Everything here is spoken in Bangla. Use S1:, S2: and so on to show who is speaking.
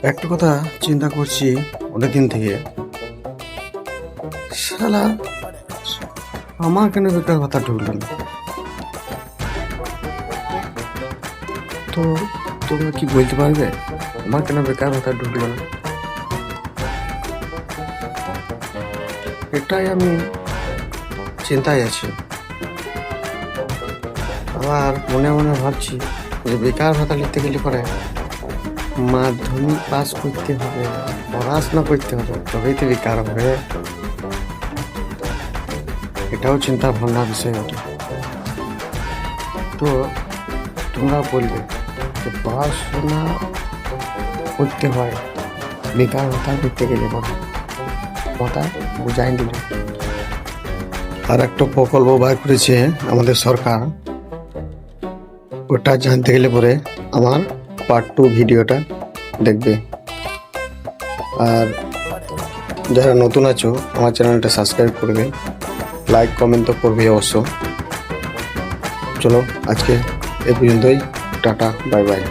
S1: একটা কথা চিন্তা করছি অনেকদিন থেকে, শালা আমার কেন বেকার কথা ঢুকলো না? তো তোমরা কি বলতে পারবে আমার কেন বেকার কথা ঢুকলো না? এটাই আমি চিন্তায় আছি। আবার মনে মনে ভাবছি যে বেকার ভাতা লিখতে গেলে পরে মাধ্যমিক পাস করতে হবে, পড়াশোনা করতে হবে, তবেই তো বেকার হবে। এটাও চিন্তা ভাবনার বিষয় ওটা। তো তোমরা বলবে যে পড়াশোনা করতে হয়, বেকার ভাতা করতে গেলে পরে কথা বুঝাই দিল। আর একটা প্রকল্প বার করেছে আমাদের সরকার, ওটা জানতে গেলে পরে আমার পার্ট 2 ভিডিওটা দেখবে। আর যারা নতুন আছো আমার চ্যানেলটা সাবস্ক্রাইব করবে, লাইক কমেন্ট তো করবে অবশ্য। চলো আজকে এই পর্যন্তই, টাটা বাই বাই।